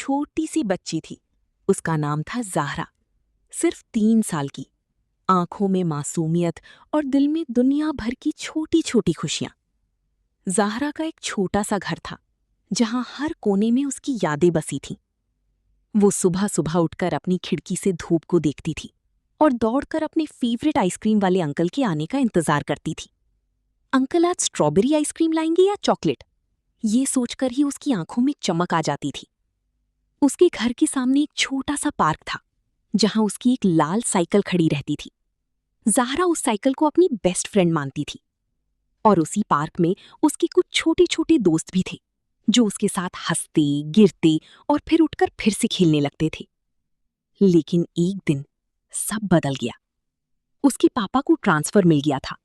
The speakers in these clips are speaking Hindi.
छोटी सी बच्ची थी। उसका नाम था ज़ाहरा। सिर्फ 3 साल की, आंखों में मासूमियत और दिल में दुनिया भर की छोटी छोटी खुशियां। ज़ाहरा का एक छोटा सा घर था जहां हर कोने में उसकी यादें बसी थीं। वो सुबह सुबह उठकर अपनी खिड़की से धूप को देखती थी और दौड़कर अपने फेवरेट आइसक्रीम वाले अंकल के आने का इंतजार करती थी। अंकल आज स्ट्रॉबेरी आइसक्रीम लाएंगे या चॉकलेट, ये सोचकर ही उसकी आंखों में चमक आ जाती थी। उसके घर के सामने एक छोटा सा पार्क था जहां उसकी एक लाल साइकिल खड़ी रहती थी। ज़ाहरा उस साइकिल को अपनी बेस्ट फ्रेंड मानती थी और उसी पार्क में उसके कुछ छोटे छोटे दोस्त भी थे जो उसके साथ हंसते, गिरते और फिर उठकर फिर से खेलने लगते थे। लेकिन एक दिन सब बदल गया। उसके पापा को ट्रांसफर मिल गया था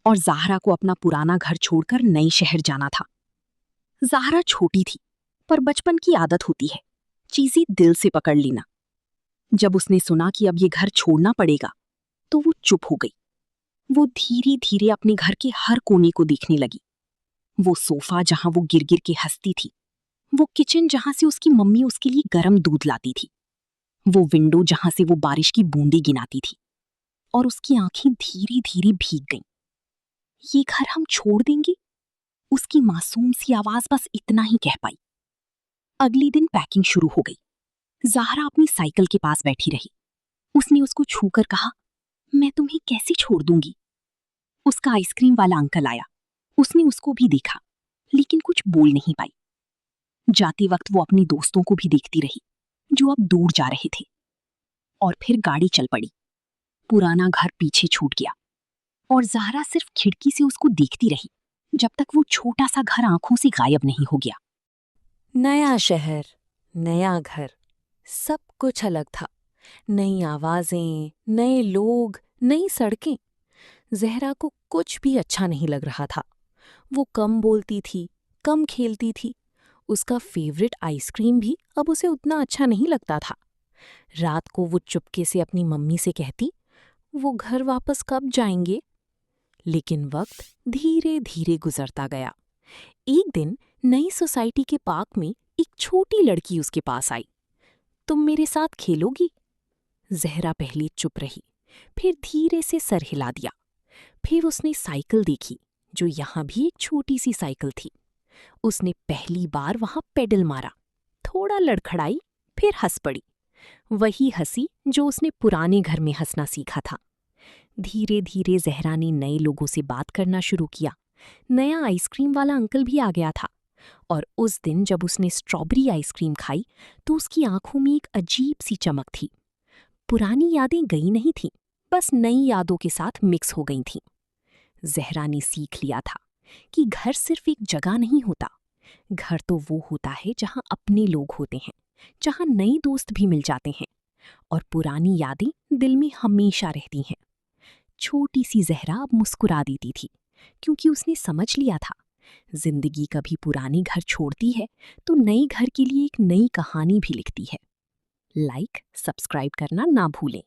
और ज़ाहरा को अपना पुराना घर छोड़कर नए शहर जाना था। ज़ाहरा छोटी थी, पर बचपन की आदत होती है चीजें दिल से पकड़ लेना। जब उसने सुना कि अब ये घर छोड़ना पड़ेगा, तो वो चुप हो गई। वो धीरे धीरे अपने घर के हर कोने को देखने लगी। वो सोफा जहां वो गिर गिर के हंसती थी, वो किचन जहां से उसकी मम्मी उसके लिए गर्म दूध लाती थी, वो विंडो जहां से वो बारिश की बूंदें गिनाती थी। और उसकी आंखें धीरे धीरे भीग गईं। ये घर हम छोड़ देंगे, उसकी मासूम सी आवाज बस इतना ही कह पाई। अगले दिन पैकिंग शुरू हो गई। ज़ाहरा अपनी साइकिल के पास बैठी रही। उसने उसको छूकर कहा, मैं तुम्हें कैसे छोड़ दूंगी। उसका आइसक्रीम वाला अंकल आया। उसने उसको भी देखा, लेकिन कुछ बोल नहीं पाई। जाते वक्त वो अपने दोस्तों को भी देखती रही जो अब दूर जा रहे थे। और फिर गाड़ी चल पड़ी। पुराना घर पीछे छूट गया और ज़ाहरा सिर्फ खिड़की से उसको देखती रही जब तक वो छोटा सा घर आंखों से गायब नहीं हो गया। नया शहर, नया घर, सब कुछ अलग था। नई आवाजें, नए लोग, नई सड़कें। ज़हरा को कुछ भी अच्छा नहीं लग रहा था। वो कम बोलती थी, कम खेलती थी। उसका फेवरेट आइसक्रीम भी अब उसे उतना अच्छा नहीं लगता था। रात को वो चुपके से अपनी मम्मी से कहती, वो घर वापस कब जाएंगे। लेकिन वक्त धीरे धीरे गुजरता गया। एक दिन नई सोसाइटी के पार्क में एक छोटी लड़की उसके पास आई। तुम मेरे साथ खेलोगी? ज़हरा पहले चुप रही, फिर धीरे से सर हिला दिया। फिर उसने साइकिल देखी, जो यहाँ भी एक छोटी सी साइकिल थी। उसने पहली बार वहां पेडल मारा, थोड़ा लड़खड़ाई, फिर हंस पड़ी। वही हंसी जो उसने पुराने घर में हंसना सीखा था। धीरे धीरे ज़हरा ने नए लोगों से बात करना शुरू किया। नया आइसक्रीम वाला अंकल भी आ गया था। और उस दिन जब उसने स्ट्रॉबेरी आइसक्रीम खाई, तो उसकी आंखों में एक अजीब सी चमक थी। पुरानी यादें गई नहीं थीं, बस नई यादों के साथ मिक्स हो गई थीं। ज़हरा ने सीख लिया था कि घर सिर्फ एक जगह नहीं होता। घर तो वो होता है जहां अपने लोग होते हैं, जहां नए दोस्त भी मिल जाते हैं और पुरानी यादें दिल में हमेशा रहती हैं। छोटी सी ज़हरा अब मुस्कुरा देती थी, क्योंकि उसने समझ लिया था, जिंदगी कभी पुरानी घर छोड़ती है तो नई घर के लिए एक नई कहानी भी लिखती है। लाइक, सब्सक्राइब करना ना भूलें।